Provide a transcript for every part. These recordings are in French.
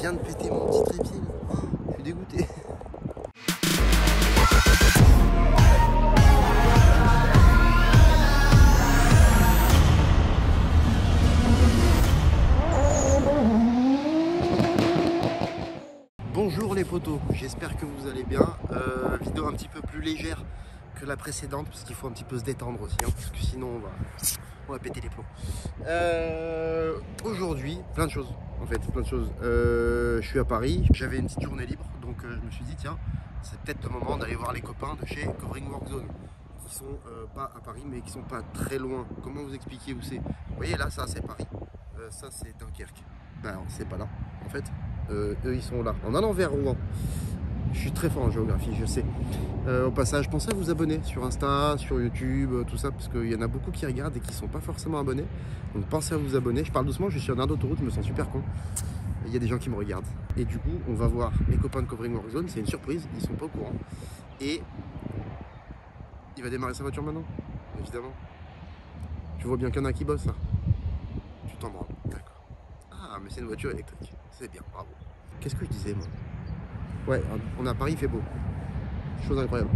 viens de péter mon petit trépied. Oh, je suis dégoûté. Bonjour les potos, j'espère que vous allez bien. Vidéo un petit peu plus légère que la précédente parce qu'il faut un petit peu se détendre aussi, hein, parce que sinon on va péter les plombs. Aujourd'hui, plein de choses en fait, plein de choses. Je suis à Paris, j'avais une petite journée libre, donc je me suis dit tiens, c'est peut-être le moment d'aller voir les copains de chez Covering Work Zone, qui sont pas à Paris mais qui sont pas très loin. Comment vous expliquer où c'est? Vous voyez là, ça c'est Paris, ça c'est Dunkerque. Ben c'est pas là en fait. Eux ils sont là, en allant vers Rouen. Je suis très fort en géographie, je sais. Au passage, pensez à vous abonner sur Insta, sur YouTube, tout ça, parce qu'il y en a beaucoup qui regardent et qui ne sont pas forcément abonnés. Donc pensez à vous abonner. Je parle doucement, je suis sur un aire d'autoroute, je me sens super con. Il y a des gens qui me regardent. Et du coup, on va voir les copains de Covering Work Zone. C'est une surprise, ils sont pas au courant. Et il va démarrer sa voiture maintenant, évidemment. Tu vois bien qu'il y en a qui bossent là. Tu t'en branles, d'accord. Ah, mais c'est une voiture électrique. C'est bien, bravo. Qu'est-ce que je disais moi? Ouais, on est à Paris, il fait beau. Chose incroyable.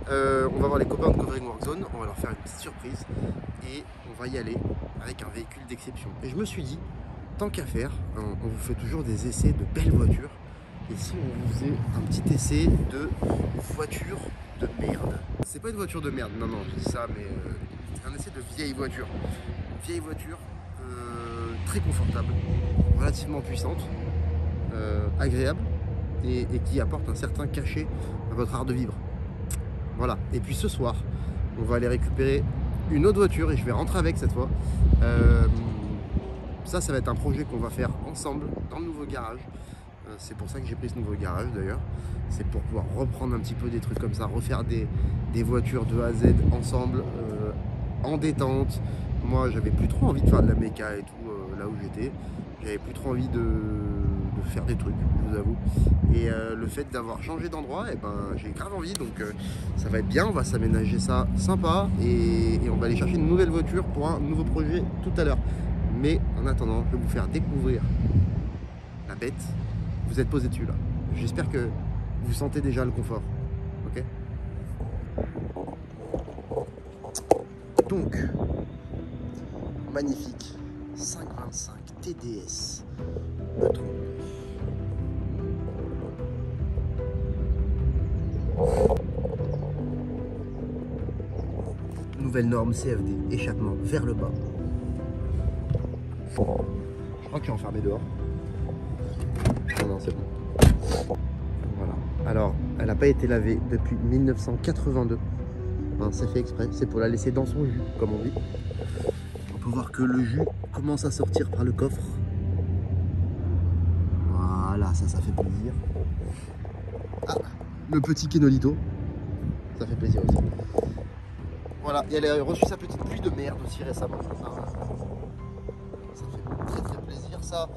On va voir les copains de Covering Work Zone, on va leur faire une petite surprise et on va y aller avec un véhicule d'exception. Et je me suis dit, tant qu'à faire, on vous fait toujours des essais de belles voitures. Et si on vous faisait un petit essai de voiture de merde? C'est pas une voiture de merde, non, non, je dis ça, mais c'est un essai de vieille voiture. Vieille voiture, très confortable, relativement puissante, agréable. Et qui apporte un certain cachet à votre art de vivre. Voilà. Et puis ce soir, on va aller récupérer une autre voiture et je vais rentrer avec cette fois. Ça va être un projet qu'on va faire ensemble dans le nouveau garage. C'est pour ça que j'ai pris ce nouveau garage d'ailleurs. C'est pour pouvoir reprendre un petit peu des trucs comme ça, refaire des voitures de A à Z ensemble, en détente. Moi, j'avais plus trop envie de faire de la méca et tout là où j'étais. J'avais plus trop envie de faire des trucs, je vous avoue. Et le fait d'avoir changé d'endroit, et ben, j'ai grave envie, donc ça va être bien, on va s'aménager ça sympa et on va aller chercher une nouvelle voiture pour un nouveau projet tout à l'heure. Mais en attendant, je vais vous faire découvrir la bête. Vous êtes posé dessus là. J'espère que vous sentez déjà le confort. Ok? Donc, magnifique 525 TDS. Nouvelle norme CFD, échappement vers le bas. Je crois que je suis enfermé dehors. Non, non, c'est bon. Voilà. Alors, elle n'a pas été lavée depuis 1982. Hein, c'est fait exprès, c'est pour la laisser dans son jus, comme on dit. On peut voir que le jus commence à sortir par le coffre. Voilà, ça fait plaisir. Ah, le petit Kenolito, ça fait plaisir aussi. Voilà, et elle a reçu sa petite pluie de merde aussi récemment. Ça fait très très plaisir ça.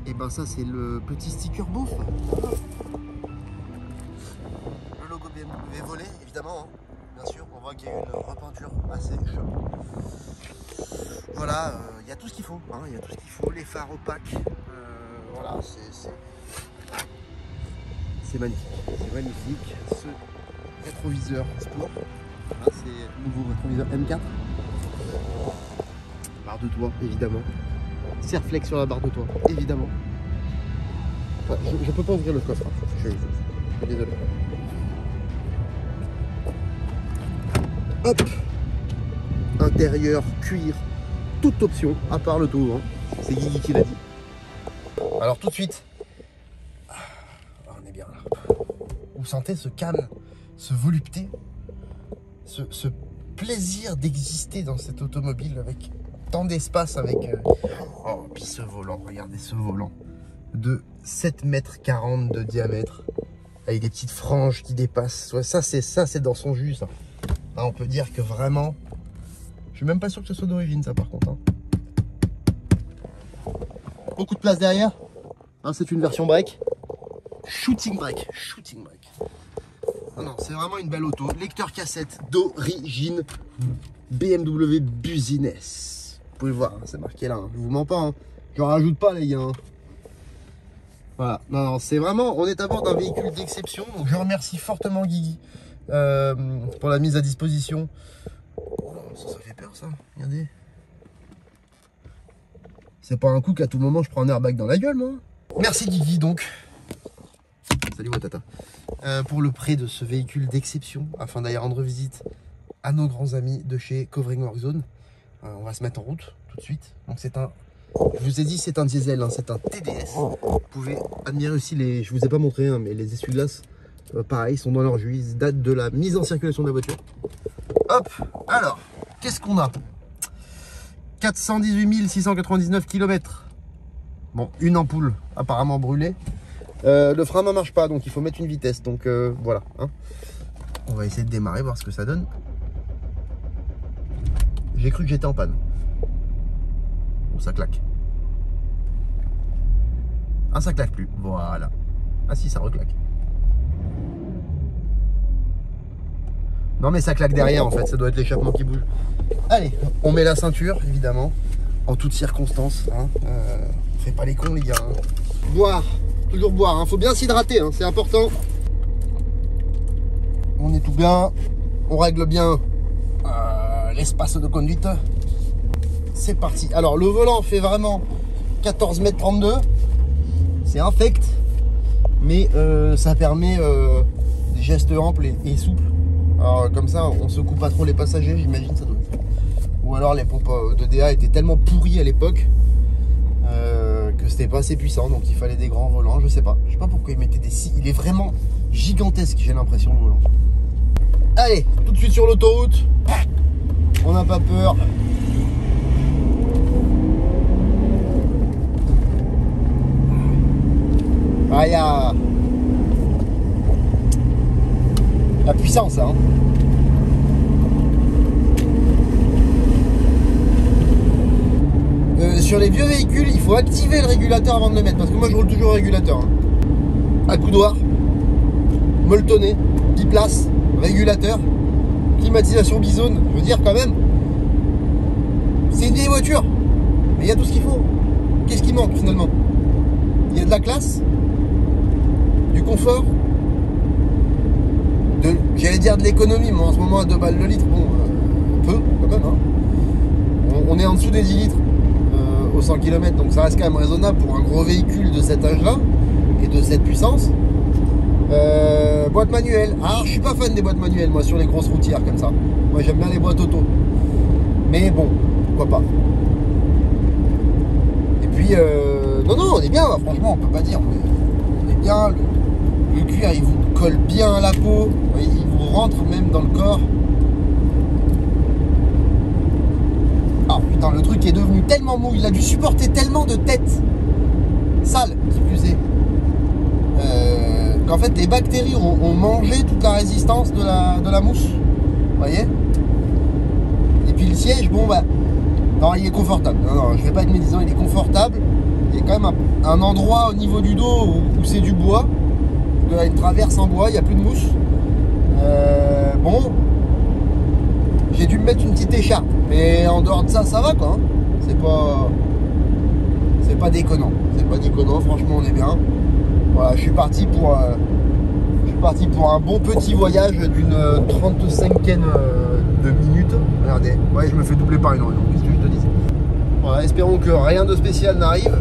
Et ben ça c'est le petit sticker beauf. Le logo BMW volé évidemment, hein. Bien sûr, on voit qu'il y a une repeinture assez chaude. Voilà, il y a tout ce qu'il faut, hein. Il y a tout ce qu'il faut, les phares opaques. Voilà, c'est magnifique. C'est magnifique. Ce rétroviseur sport. Voilà, c'est le nouveau rétroviseur M4. Barre de toit, évidemment. Serflex sur la barre de toit, évidemment. Enfin, je peux pas ouvrir le coffre. Hein. Je suis désolé. Hop. Intérieur, cuir, toute option, à part le tour. Hein. C'est Guigui qui l'a dit. Alors tout de suite, on est bien là. Vous sentez ce calme, ce volupté, ce plaisir d'exister dans cette automobile avec tant d'espace, avec... Oh, puis ce volant, regardez ce volant de 7,40 m de diamètre, avec des petites franges qui dépassent. Ouais, ça c'est dans son jus, ça. Là, on peut dire que vraiment... Je suis même pas sûr que ce soit d'origine, ça, par contre. Hein. Beaucoup de place derrière. Hein, c'est une version break. Shooting break. Shooting break. Non, non, c'est vraiment une belle auto. Lecteur cassette d'origine BMW Business. Vous pouvez le voir, hein, c'est marqué là. Hein. Je vous mens pas. Hein. J'en rajoute pas, les gars. Hein. Voilà, non, non, c'est vraiment, on est à bord d'un véhicule d'exception. Donc je remercie fortement Guigui pour la mise à disposition. Oh, ça fait peur ça, regardez. C'est pas un coup qu'à tout moment je prends un airbag dans la gueule, moi. Merci Guigui donc. Salut Watata. Pour le prêt de ce véhicule d'exception, afin d'aller rendre visite à nos grands amis de chez Covering Work Zone. On va se mettre en route tout de suite. Donc c'est un, je vous ai dit c'est un diesel, hein, c'est un TDS. Vous pouvez admirer aussi les, je vous ai pas montré, hein, mais les essuie-glaces, pareil, sont dans leur jus. Ils datent de la mise en circulation de la voiture. Hop, alors, qu'est-ce qu'on a? 418 699 km. Bon, une ampoule apparemment brûlée. Le frein ne marche pas, donc il faut mettre une vitesse. Donc voilà. Hein. On va essayer de démarrer, voir ce que ça donne. J'ai cru que j'étais en panne. Bon, ça claque. Ah, ça claque plus. Voilà. Ah si, ça reclaque. Non mais ça claque derrière en fait, ça doit être l'échappement qui bouge. Allez, on met la ceinture, évidemment. En toutes circonstances. Hein. On fait pas les cons les gars. Hein. Boire. Toujours boire, hein. Faut bien s'hydrater, hein. C'est important. On est tout bien. On règle bien l'espace de conduite. C'est parti. Alors le volant fait vraiment 14,32 m. C'est infect. Mais ça permet des gestes amples et souples. Alors comme ça on secoue pas trop les passagers, j'imagine ça doit être. Ou alors les pompes de DA étaient tellement pourries à l'époque que c'était pas assez puissant, donc il fallait des grands volants, je sais pas pourquoi ils mettaient des scies, il est vraiment gigantesque j'ai l'impression le volant. Allez, tout de suite sur l'autoroute, on n'a pas peur. Ah, il y a la puissance hein. Sur les vieux véhicules, il faut activer le régulateur avant de le mettre. Parce que moi, je roule toujours au régulateur. Hein. Accoudoir, molletonné, biplace, régulateur, climatisation bizone. Je veux dire, quand même, c'est une vieille voiture. Mais il y a tout ce qu'il faut. Qu'est-ce qui manque, finalement? Il y a de la classe, du confort, j'allais dire de l'économie, mais en ce moment, à 2 balles le litre, bon, peu, quand même. Hein. On est en dessous des 10 litres. 100 km, donc ça reste quand même raisonnable pour un gros véhicule de cet âge là et de cette puissance. Boîte manuelle, alors je suis pas fan des boîtes manuelles moi sur les grosses routières comme ça, moi j'aime bien les boîtes auto, mais bon pourquoi pas. Et puis non on est bien là, franchement on peut pas dire, on est bien, le cuir il vous colle bien à la peau, il vous rentre même dans le corps. Ah putain, le truc est devenu tellement mou, il a dû supporter tellement de têtes sales, qui plus est, qu'en fait les bactéries ont mangé toute la résistance de la mousse, vous voyez. Et puis le siège, bon bah, non il est confortable, non je vais pas être médisant, il est confortable, il y a quand même un endroit au niveau du dos où c'est du bois, une traverse en bois, il n'y a plus de mousse, bon. J'ai dû me mettre une petite écharpe, mais en dehors de ça, ça va quoi. Hein. C'est pas déconnant. C'est pas déconnant, franchement, on est bien. Voilà, je suis parti pour un bon petit voyage d'une 35aine de minutes. Regardez, ouais, je me fais doubler par une rue, qu'est-ce que je te dis. Voilà, espérons que rien de spécial n'arrive.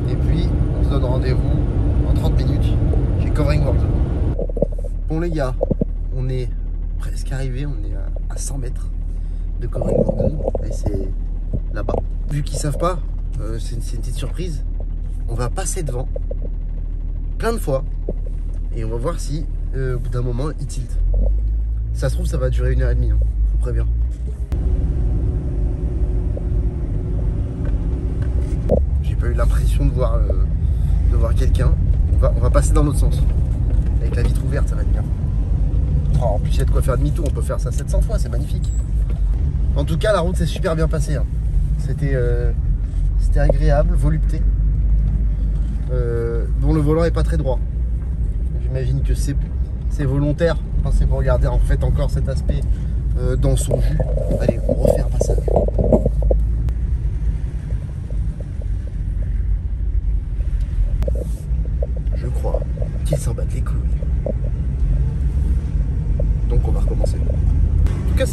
Et puis, on se donne rendez-vous en 30 minutes chez Covering Work Zone. Bon les gars, on est presque arrivé, on est à 100 mètres de Covering Work Zone et c'est là-bas. Vu qu'ils savent pas, c'est une petite surprise, on va passer devant plein de fois et on va voir si au bout d'un moment il tilt. Si ça se trouve ça va durer 1h30, hein, je vous préviens. J'ai pas eu l'impression de voir quelqu'un. On va passer dans l'autre sens. Avec la vitre ouverte, ça va être bien. Oh, en plus, il y a de quoi faire demi-tour. On peut faire ça 700 fois, c'est magnifique. En tout cas, la route s'est super bien passée. Hein. C'était agréable, volupté. Bon, le volant est pas très droit. J'imagine que c'est volontaire. Enfin, c'est pour regarder en fait encore cet aspect dans son jus. Allez, on refait un passage.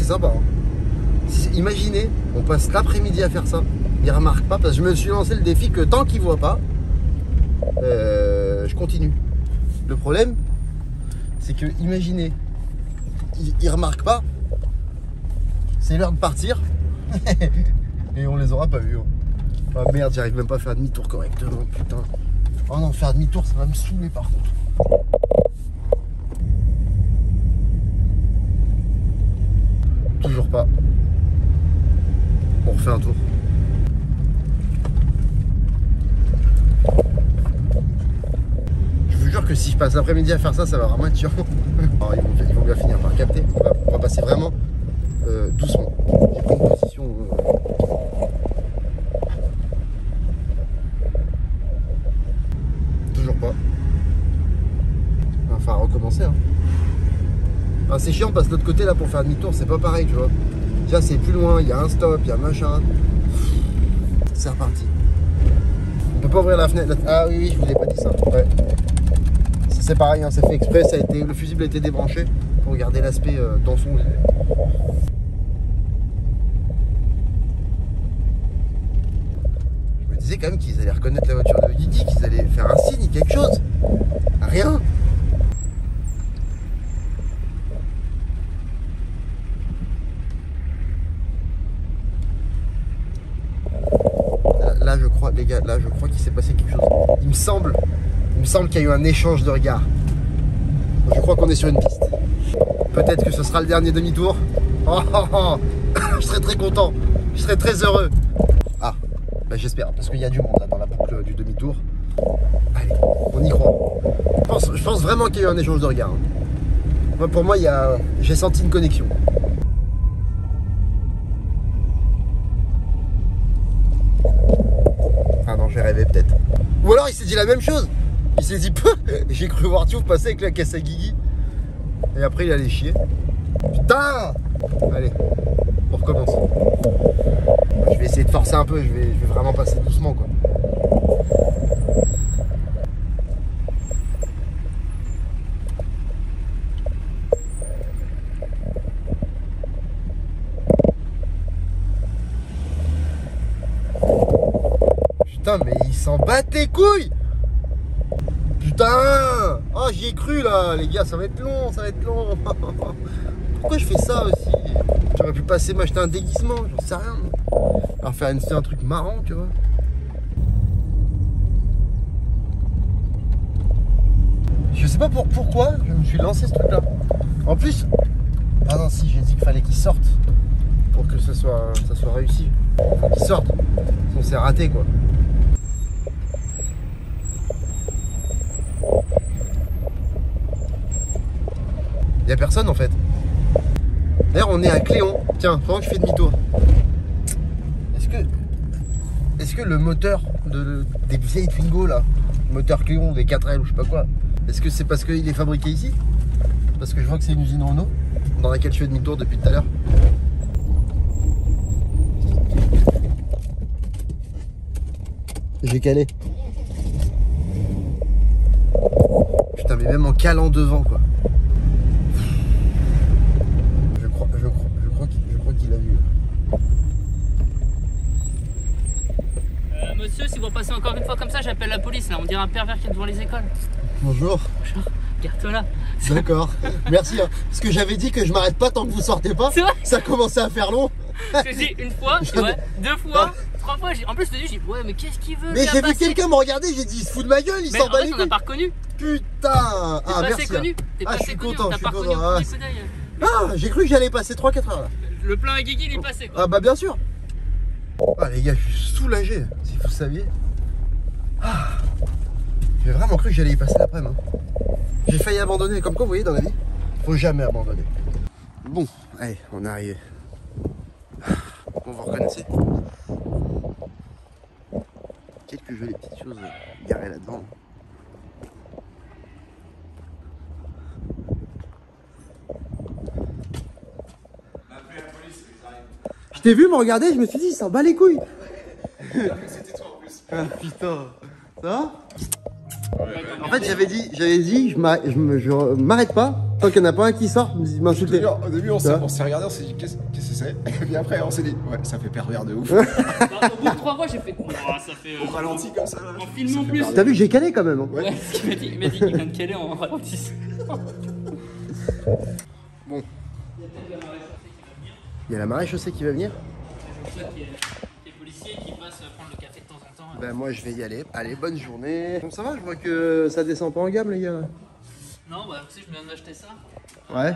c'est sympa. Hein. Imaginez, on passe l'après-midi à faire ça. Il remarque pas parce que je me suis lancé le défi que tant qu'il voit pas, je continue. Le problème, c'est que imaginez, il remarque pas, c'est l'heure de partir et on les aura pas vus. Hein. Ah merde, j'arrive même pas à faire demi-tour correctement, putain. Oh non, faire demi-tour, ça va me saouler par contre. Toujours pas. On refait un tour. Je vous jure que si je passe l'après-midi à faire ça, ça va vraiment être chiant. Alors, ils vont bien finir par capter. On va passer vraiment doucement. J'ai pris une position. Toujours pas. Enfin, recommencer. Hein. Enfin, c'est chiant parce que de l'autre côté, là, pour faire demi-tour, c'est pas pareil, tu vois. Déjà, c'est plus loin, il y a un stop, il y a machin. C'est reparti. On peut pas ouvrir la fenêtre. Ah oui, je vous ai pas dit ça. Ouais. C'est pareil, hein, c'est fait exprès. Le fusible a été débranché pour garder l'aspect dans son lit. Je me disais quand même qu'ils allaient reconnaître la voiture de Guigui, qu'ils allaient faire un signe, quelque chose. Rien. Là, je crois, les gars, là, je crois qu'il s'est passé quelque chose. Il me semble qu'il y a eu un échange de regards. Je crois qu'on est sur une piste. Peut-être que ce sera le dernier demi-tour. Oh, oh, oh. Je serai très content. Je serai très heureux. Ah, bah j'espère, parce qu'il y a du monde là dans la boucle du demi-tour. Allez, on y croit. Je pense vraiment qu'il y a eu un échange de regards. Moi, pour moi, j'ai senti une connexion. Ah non, j'ai rêvé peut-être. Ou alors il s'est dit la même chose. Il s'est dit, j'ai cru voir Tiouf passer avec la caisse à Guigui. Et après il allait chier. Putain. Allez, on recommence. Je vais essayer de forcer un peu, je vais vraiment passer doucement quoi. Putain, mais ils s'en battent les couilles. Putain. Oh, j'y ai cru là, les gars, ça va être long, ça va être long. Pourquoi je fais ça aussi? J'aurais pu passer m'acheter un déguisement, j'en sais rien. Alors faire un truc marrant, tu vois. Je sais pas pourquoi je me suis lancé ce truc là. En plus, ah non, si, j'ai dit qu'il fallait qu'il sorte pour que ça soit réussi. Faut qu'il sorte, sinon c'est raté quoi. Il n'y a personne en fait. D'ailleurs on est à Cléon. Tiens, pendant que je fais demi-tour. Est-ce que le moteur des vieilles Twingo là, moteur Cléon, des 4L ou je sais pas quoi, est-ce que c'est parce qu'il est fabriqué ici? Parce que je vois que c'est une usine Renault dans laquelle je fais demi-tour depuis tout à l'heure. J'ai calé. Putain mais même en calant devant quoi. Je crois qu'il a vu. Monsieur, si vous repassez encore une fois comme ça, j'appelle la police. Là, on dirait un pervers qui est devant les écoles. Bonjour. Bonjour. Regarde-toi là. D'accord. Merci. Hein. Parce que j'avais dit que je m'arrête pas tant que vous sortez pas. C'est vrai. Ça commençait à faire long. Je te dis une fois, ouais, deux fois, trois fois. En plus, je te dis, ouais, mais qu'est-ce qu'il veut? Mais j'ai vu quelqu'un me regarder, j'ai dit, il se fout de ma gueule, il s'en bat les couilles. On n'a pas reconnu. Putain. Ah, merci. T'es pas assez connu. Content, T'as pas reconnu. Ah, j'ai cru que j'allais passer 3-4 heures là. Le plein à Guigui, il est passé quoi. Ah bah bien sûr. Ah les gars, je suis soulagé, si vous saviez. Ah, j'ai vraiment cru que j'allais y passer l'après-midi. J'ai failli abandonner, comme quoi vous voyez dans la vie, faut jamais abandonner. Bon, allez, on est arrivé. On vous reconnaissez. Quelques jolies petites choses garées là-dedans. Je t'ai vu me regarder, je me suis dit, il s'en bat les couilles. C'était toi en plus. Ah putain, ça va? En fait, j'avais dit, je m'arrête pas Tant qu'il n'y en a pas un qui sort, m'insulter. Au début, on s'est regardé, on s'est dit qu'est-ce que c'est? Et puis après, on s'est dit, ouais, ça fait pervers de ouf. Bah, au bout de 3 fois, j'ai fait. Oh, ça fait. On ralentit comme ça. En film en plus. T'as vu que j'ai calé quand même. Hein. Ouais, il m'a dit qu'il vient de caler en ralentissant. Bon. Il y a la marée chaussée qui va venir. Je vois qu'il y a des policiers qui passent prendre le café de temps en temps. Ben moi je vais y aller. Allez, bonne journée. Bon ça va, je vois que ça descend pas en gamme les gars. Non, bah tu sais, je viens d'acheter ça. Ouais.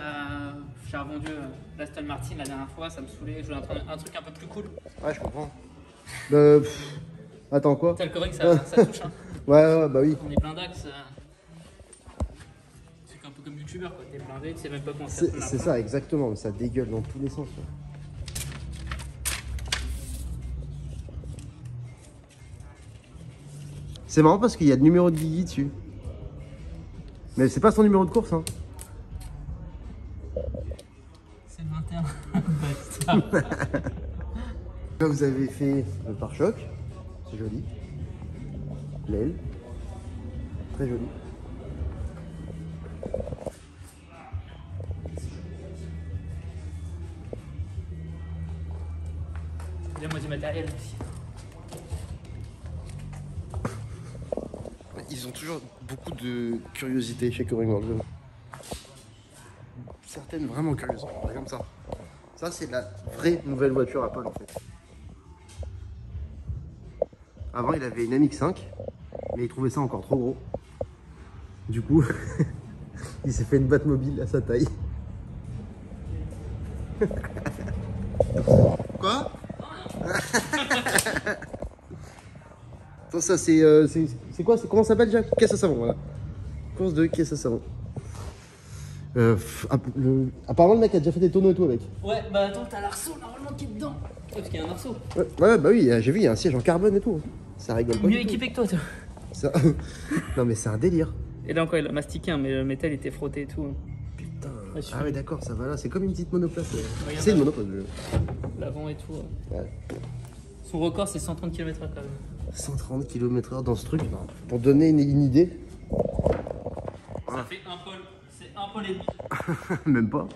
J'ai revendu l'Aston Martin la dernière fois, ça me saoulait. Je voulais un truc un peu plus cool. Ouais, je comprends. Attends quoi? T'as le covering, ça touche. Hein. Ouais, bah oui. On est plein d'axes. C'est un peu comme youtubeur quoi. T'es blindé, tu sais même pas comment ça se C'est ça, exactement. Ça dégueule dans tous les sens. Ouais. C'est marrant parce qu'il y a le numéro de Guigui dessus. Mais c'est pas son numéro de course hein. C'est le 21. Là vous avez fait le pare-choc. C'est joli. L'aile. Très joli. Donne-moi du matériel aussi. Ils ont toujours beaucoup de curiosité chez Covering Works. Certaines vraiment curieuses, par exemple ça. Ça c'est la vraie nouvelle voiture Apple en fait. Avant il avait une MX5, mais il trouvait ça encore trop gros. Du coup, il s'est fait une Batmobile à sa taille. Quoi? Attends, ça c'est quoi? Comment ça s'appelle déjà? Caisse à savon, voilà. Course de caisse à savon. Apparemment le mec a déjà fait des tonneaux et tout avec. Ouais, bah attends, t'as l'arceau normalement qui est dedans. Ouais, parce qu'il y a un arceau. Ouais, bah oui, j'ai vu, il y a un siège en carbone et tout. Ça rigole pas. Mieux équipé que toi, toi. Ça... Non mais c'est un délire. Et là encore, il a mastiqué, hein, mais le métal était frotté et tout. Putain. Ouais, Ah ouais d'accord, ça va là, c'est comme une petite monoplace. Regarde C'est une là. monoplace. L'avant et tout. Ouais. Son record, c'est 130 km/h quand même. 130 km/h dans ce truc. Pour donner une idée. Ça fait un pôle. C'est un pôle et demi. Même pas.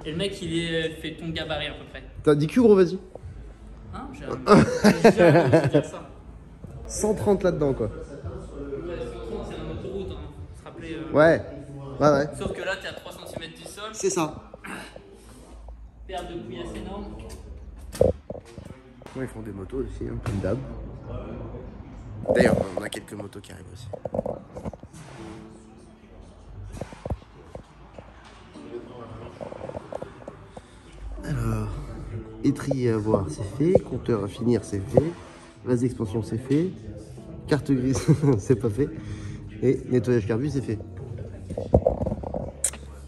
Et le mec, il est fait ton gabarit à peu près. T'as dit que gros, vas-y. Hein? J'ai dire ça. 130 là-dedans quoi. Ouais, 130, c'est un autoroute, hein. Faut se rappeler. Ouais. Sauf que là, t'es à 3 cm du sol. C'est ça. Perte de couillasse énorme. Ouais, ils font des motos aussi, hein, comme d'hab. D'ailleurs, on a quelques motos qui arrivent aussi. Alors, étrier à voir, c'est fait. Compteur à finir, c'est fait. Vase d'expansion, c'est fait. Carte grise, c'est pas fait. Et nettoyage carbu, c'est fait.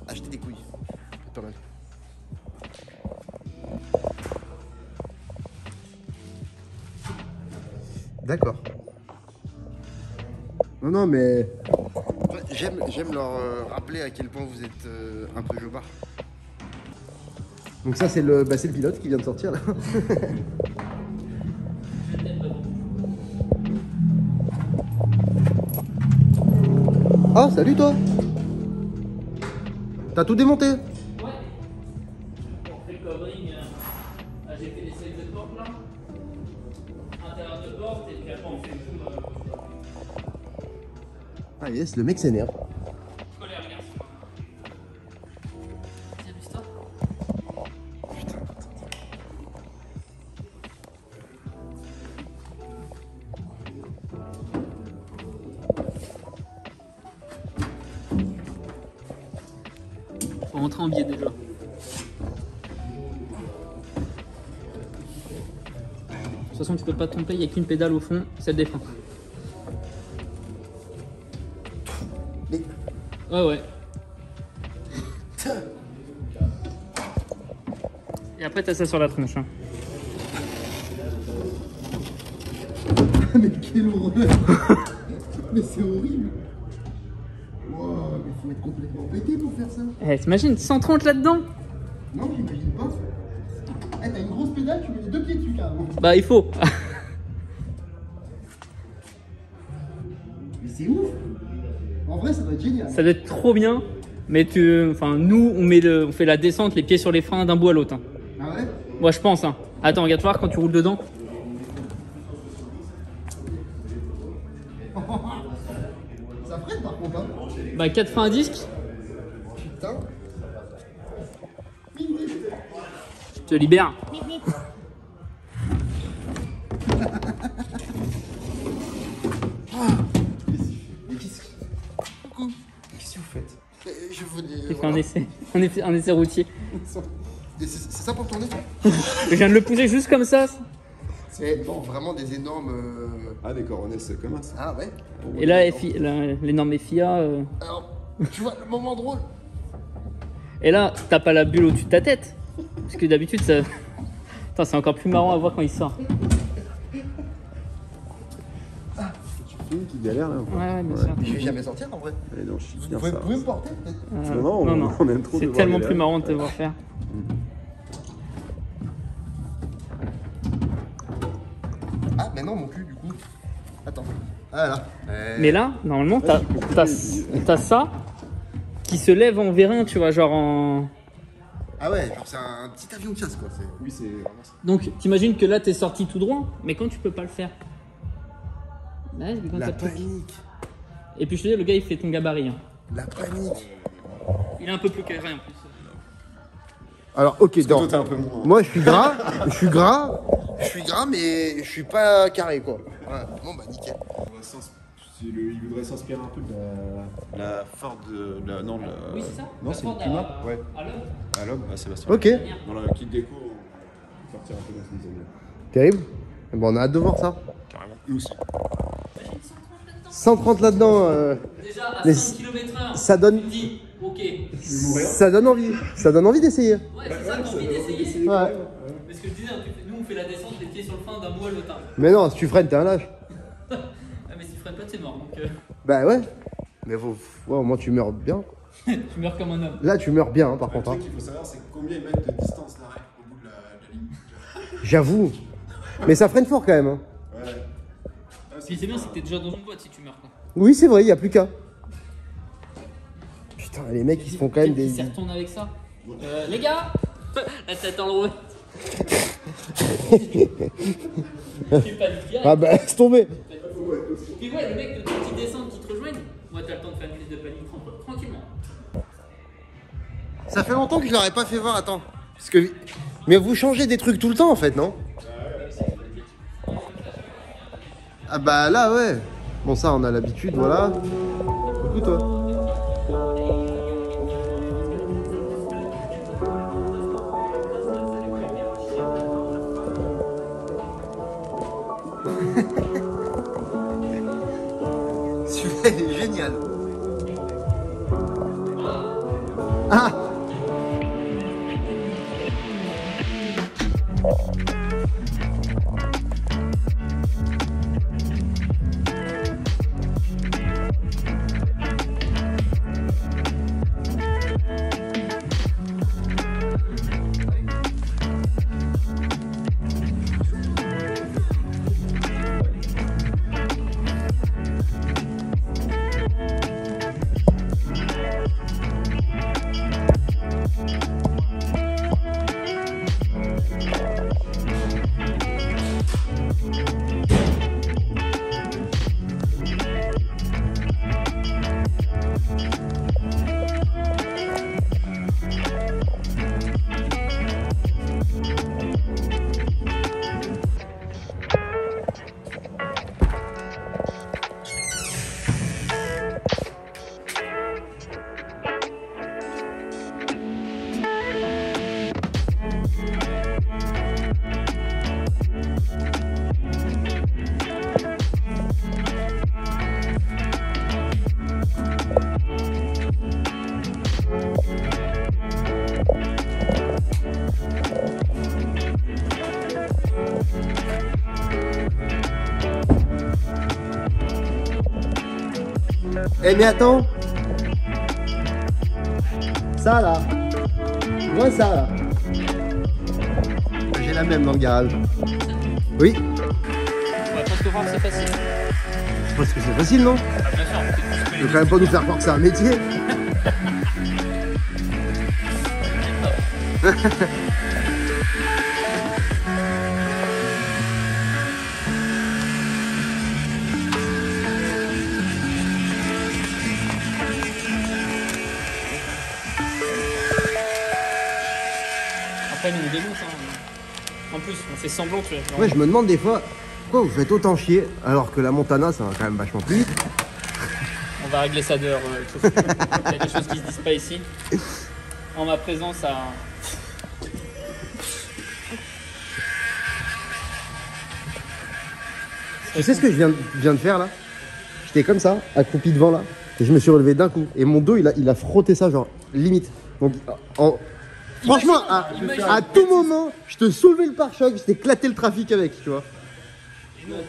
Acheter des couilles, c'est pas mal. D'accord. Non, mais j'aime leur rappeler à quel point vous êtes un peu jobard. Donc ça, c'est le pilote qui vient de sortir là. Ah, salut toi. T'as tout démonté? Ouais. On fait le covering. J'ai fait des seuils de porte là. Intérieur de porte et puis après on fait tout. Ah yes, le mec s'énerve. Colère, regarde. Tiens, abuse-toi. Putain. Faut rentrer en biais déjà. De toute façon, tu peux pas te tromper, il n'y a qu'une pédale au fond, celle des freins. Mais... Ouais. Et après, t'as ça sur la tronche. Hein. Mais quelle horreur. Mais c'est horrible. Wow, mais faut être complètement pété pour faire ça. Eh, t'imagines, 130 là-dedans? Non, j'imagine pas. Eh, t'as une grosse pédale, tu mets les deux pieds dessus carrément. Bah, il faut. Mais c'est ouf. En vrai, ça doit être génial. Ça doit être trop bien. Mais enfin, nous, on fait la descente, les pieds sur les freins d'un bout à l'autre. Hein. Ah ouais? Moi, je pense. Hein. Attends, regarde voir quand tu roules dedans. Ça freine par contre, hein? Bah, 4 freins à disque. Putain. Je te libère. Qu'est-ce que vous faites? Je vous dis. J'ai fait un essai. Un essai routier. C'est ça pour tourner? Je viens de le pousser juste comme ça. C'est bon, vraiment des énormes. Ah, des coronesses comme ça. Ah ouais? Et là, l'énorme FIA. Alors, tu vois le moment drôle? Et là, t'as pas la bulle au-dessus de ta tête. Parce que d'habitude, ça. Putain, c'est encore plus marrant à voir quand il sort. Qui galère là. Ouais, bien sûr. Je vais jamais sortir en vrai. Allez, non, je suis bien Vous ça. pouvez me porter peut-être? Non, on aime trop de C'est voir tellement galérer. plus marrant de te voir faire. Ah, mais non, mon cul du coup. Attends. Ah là. Mais là, normalement, t'as ça qui se lève en vérin, tu vois, genre en. Ah ouais, genre c'est un petit avion de chasse quoi. Oui, c'est vraiment ça. Donc, t'imagines que là, t'es sorti tout droit, mais quand tu peux pas le faire. Ouais, c'est quand La ça pique. panique. Et puis je te dis, le gars, il fait ton gabarit. Hein. La panique. Il est un peu plus carré en plus. Alors, ok, Toi, donc. t'es un peu moins. Moi, je suis gras, mais je suis pas carré, quoi. Ouais. Bon, bah, nickel. Il voudrait s'inspirer un peu de la Ford de la. Non, Oui, c'est ça. Non, La c'est Ford le Puma. à- Ouais. à l'homme. À l'homme, à Sébastien. Ok, Dans la kit déco, on va partir un peu dans cette zone-là. terrible. Bon, on a hâte de voir ça. Carrément. Nous aussi. 130 là-dedans, Déjà, à Mais 5 km/h, ça donne- tu te dis, ok. ça donne envie. Ça donne envie d'essayer. Ouais, c'est ça, t'as envie d'essayer. Ouais. Mais ce que je disais, hein, nous, on fait la descente, les pieds sur le frein d'un bout à l'autre. Hein. Mais non, si tu freines, t'es un lâche. Ah, mais si tu freines pas, t'es mort. Donc, Bah ouais. Mais ouais, au moins, tu meurs bien. tu meurs comme un homme. Là, tu meurs bien, hein, par Le contre. Hein. truc qu'il faut savoir, c'est combien ils mettent de distance d'arrêt au bout de la ligne. J'avoue. Mais ça freine fort quand même. Hein. Ouais. Puis c'est bien, c'est que t'es déjà dans une boîte si tu meurs. Quoi. Oui, c'est vrai, il n'y a plus qu'à. Putain, les mecs, ils se font quand même Peut-être qu'ils des. s'y retournent avec ça. Les gars, la tête en l'eau. Tu paniques direct. Ah bah, laisse tomber. Puis ouais, le mec qui descend, qui te rejoignent, moi t'as le temps de faire une crise de panique tranquillement. Ça fait longtemps que je l'aurais pas fait voir, attends. Parce que... Mais vous changez des trucs tout le temps en fait, non? Ah bah là, ouais. Bon, ça, on a l'habitude, voilà. Écoute, toi. Celui-là, il est génial. Ah! Eh mais attends. Ça là. Moi ça là. J'ai la même dans le garage. Oui. Ouais, parce que voir c'est facile. Parce que c'est facile, non? Ah, bien sûr, on fait tout ce que Tu les veux quand même pas nous faire croire que c'est un métier. Après, nous, on dénonce. Hein. En plus, on fait semblant, tu vois. Ouais, je me demande des fois, pourquoi vous faites autant chier alors que la Montana, ça va quand même vachement plus vite. On va régler ça dehors. Il y a des choses qui se disent pas ici. En ma présence, à... Tu sais ce que je viens de faire là? J'étais comme ça, accroupi devant là, et je me suis relevé d'un coup. Et mon dos, il a frotté ça, genre, limite. Donc, franchement, à tout moment, je te soulevais le pare-choc, je t'éclatais le trafic avec, tu vois.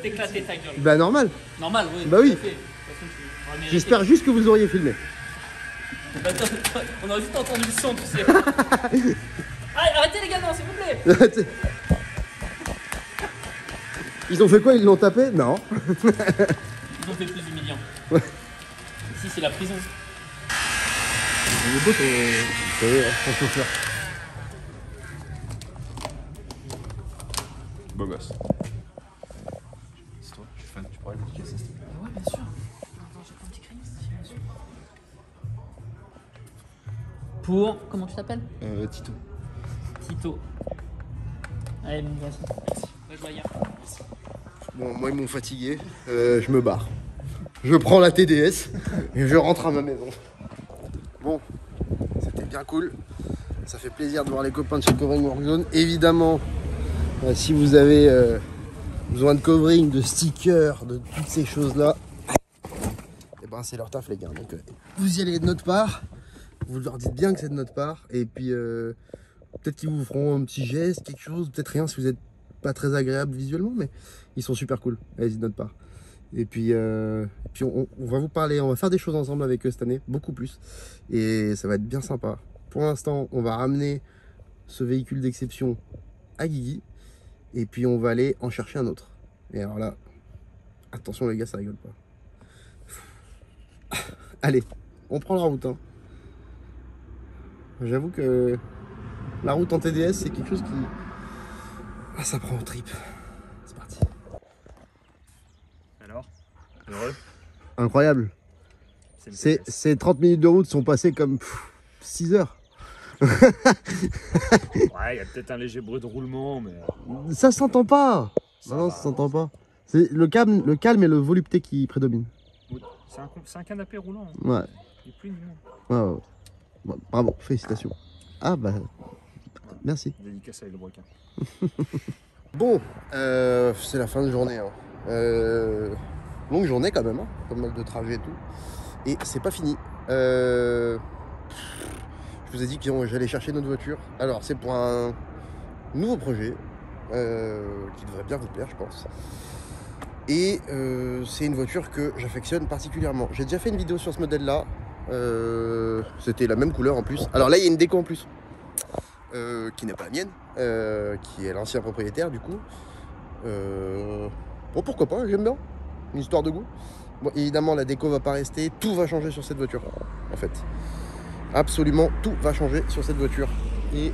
T'éclater ta gueule. Bah, normal. Normal, oui. Bah oui. tout à fait. De toute façon, tu auras mérité. J'espère juste que vous auriez filmé. Attends, on aurait juste entendu le son, tu sais. Ah, arrêtez les gars, non, s'il vous plaît. Ils ont fait quoi? Ils l'ont tapé? Non. Ils ont fait plus humiliant. Ouais. Ici, c'est la prison. Il est beau ton chauffeur. Beau gosse. C'est toi, je suis fan, tu pourrais le dédicacer s'il te plaît. Ouais, bien sûr. Attends, j'ai pas un petit crayon, bien sûr. Pour. Comment tu t'appelles? Tito. Tito. Allez, vas-y. Merci. Ouais, je vois hier. Bon, moi, ils m'ont fatigué. Je me barre. Je prends la TDS et je rentre à ma maison. Bon, c'était bien cool. Ça fait plaisir de voir les copains de chez Covering Work Zone. Évidemment, si vous avez besoin de covering, de stickers, de toutes ces choses-là, et ben c'est leur taf, les gars. Donc, vous y allez de notre part. Vous leur dites bien que c'est de notre part. Et puis, peut-être qu'ils vous feront un petit geste, quelque chose. Peut-être rien si vous n'êtes pas très agréable visuellement, mais ils sont super cool. Allez-y de notre part. Et puis on va vous parler, on va faire des choses ensemble avec eux cette année, beaucoup plus. Et ça va être bien sympa. Pour l'instant, on va ramener ce véhicule d'exception à Guigui. Et puis on va aller en chercher un autre. Et alors là, attention les gars, ça rigole pas. Allez, on prend la route. Hein. J'avoue que la route en TDS, c'est quelque chose qui... Ah, ça prend au trip. C'est parti. Alors, heureux? Incroyable. Ces 30 minutes de route sont passées comme 6 heures. Ouais, il y a peut-être un léger bruit de roulement, mais... Ça s'entend pas. Ça Non, va. ça s'entend pas. C'est le calme et le volupté qui prédominent. C'est un canapé roulant. Hein. Ouais. Il est plus ni moins. Ouais. Bon, bravo, félicitations. Ah bah, merci. Dédicace avec le broquin. Bon, c'est la fin de journée. Hein. Longue journée quand même, hein. Pas mal de trajets et tout. Et c'est pas fini. Je vous ai dit que j'allais chercher notre voiture. Alors, c'est pour un nouveau projet qui devrait bien vous plaire, je pense. Et c'est une voiture que j'affectionne particulièrement. J'ai déjà fait une vidéo sur ce modèle-là. C'était la même couleur en plus. Alors là, il y a une déco en plus. Qui n'est pas la mienne. Qui est l'ancien propriétaire du coup. Bon, pourquoi pas, j'aime bien. Une histoire de goût. Bon, évidemment, la déco va pas rester. Tout va changer sur cette voiture, en fait. Absolument tout va changer sur cette voiture. Et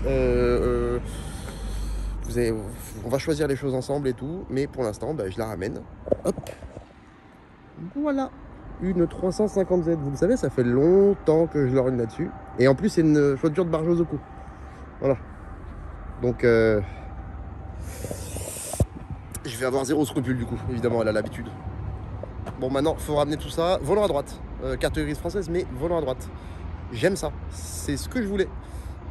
on va choisir les choses ensemble et tout. Mais pour l'instant, bah, je la ramène. Hop. Voilà. Une 350Z. Vous le savez, ça fait longtemps que je l'orne là-dessus. Et en plus, c'est une voiture de Barjozoku. Voilà. Donc, je vais avoir zéro scrupule du coup. Évidemment, elle a l'habitude. Bon, maintenant, il faut ramener tout ça. Volant à droite. Carte grise française, mais volant à droite. J'aime ça. C'est ce que je voulais.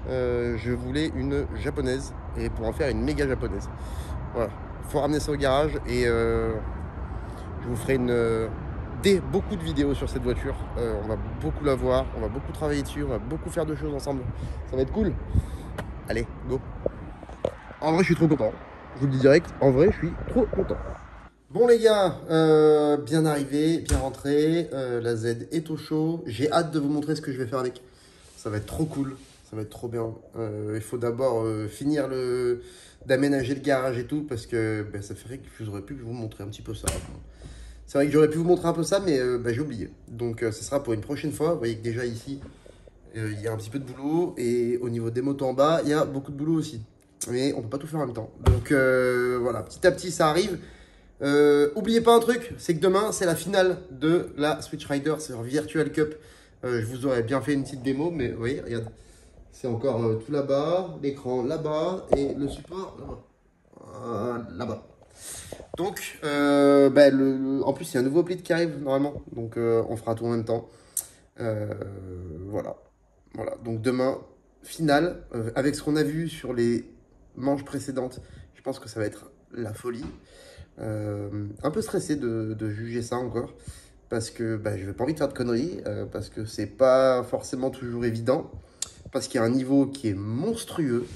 Je voulais une japonaise. Et pour en faire une méga japonaise. Voilà. Il faut ramener ça au garage. Et je vous ferai beaucoup de vidéos sur cette voiture. On va beaucoup la voir. On va beaucoup travailler dessus. On va beaucoup faire de choses ensemble. Ça va être cool. Allez, go. En vrai, je suis trop content. Je vous le dis direct, en vrai, je suis trop content. Bon les gars, bien arrivé, bien rentré. La Z est au chaud. J'ai hâte de vous montrer ce que je vais faire avec. Ça va être trop cool. Ça va être trop bien. Il faut d'abord finir d'aménager le garage et tout. Parce que ça ferait que j'aurais pu vous montrer un petit peu ça. C'est vrai que j'aurais pu vous montrer un peu ça, mais bah, j'ai oublié. Donc ce sera pour une prochaine fois. Vous voyez que déjà ici, il y a un petit peu de boulot. Et au niveau des motos en bas, il y a beaucoup de boulot aussi. Mais on peut pas tout faire en même temps. Donc voilà, petit à petit, ça arrive. Oubliez pas un truc, c'est que demain, c'est la finale de la Switch Rider sur Virtual Cup. Je vous aurais bien fait une petite démo, mais vous voyez, regarde. C'est encore tout là-bas, l'écran là-bas et le support là-bas. Là-bas. Donc, bah, en plus, il y a un nouveau update qui arrive normalement. Donc, on fera tout en même temps. Voilà. Voilà. Donc, demain, finale. Avec ce qu'on a vu sur les manches précédentes, je pense que ça va être la folie. Un peu stressé de juger ça encore. Parce que bah, je n'ai pas envie de faire de conneries. Parce que c'est pas forcément toujours évident. Parce qu'il y a un niveau qui est monstrueux.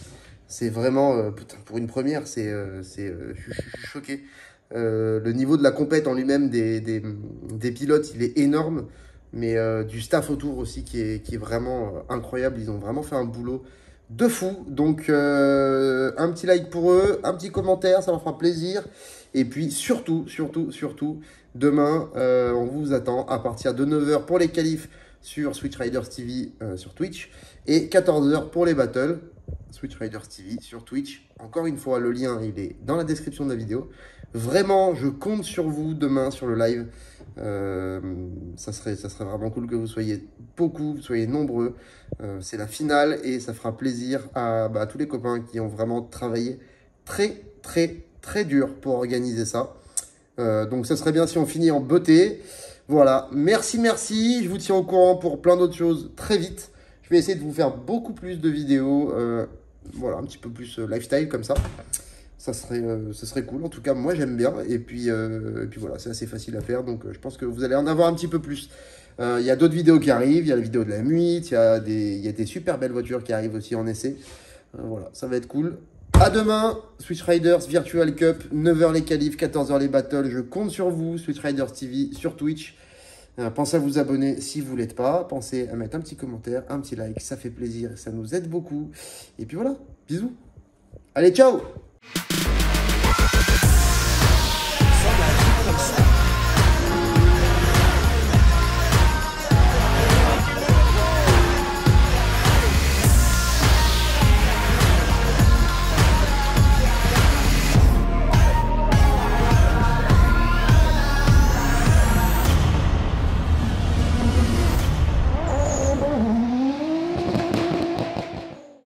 C'est vraiment, putain, pour une première, je suis choqué. Le niveau de la compète en lui-même des pilotes, il est énorme. Mais du staff autour aussi qui est vraiment incroyable. Ils ont vraiment fait un boulot de fou. Donc, un petit like pour eux, un petit commentaire, ça leur fera plaisir. Et puis, surtout, demain, on vous attend à partir de 9 h pour les qualifs sur Switch Riders TV sur Twitch et 14 h pour les battles Switch Riders TV sur Twitch. Encore une fois, le lien il est dans la description de la vidéo. Vraiment, je compte sur vous demain sur le live. Ça serait vraiment cool que vous soyez beaucoup, vous soyez nombreux. C'est la finale et ça fera plaisir à tous les copains qui ont vraiment travaillé très dur pour organiser ça. Donc ça serait bien si on finit en beauté. Voilà, merci, je vous tiens au courant pour plein d'autres choses très vite. Je vais essayer de vous faire beaucoup plus de vidéos, voilà, un petit peu plus lifestyle comme ça. Ça serait cool, en tout cas moi j'aime bien. Et puis voilà, c'est assez facile à faire, donc je pense que vous allez en avoir un petit peu plus. Il y a d'autres vidéos qui arrivent, il y a la vidéo de la nuit, il y a des super belles voitures qui arrivent aussi en essai. Voilà, ça va être cool. À demain, Switch Riders Virtual Cup, 9 h les qualifs, 14 h les battles. Je compte sur vous, Switch Riders TV sur Twitch. Pensez à vous abonner si vous ne l'êtes pas. Pensez à mettre un petit commentaire, un petit like, ça fait plaisir, ça nous aide beaucoup. Et puis voilà, bisous. Allez, ciao!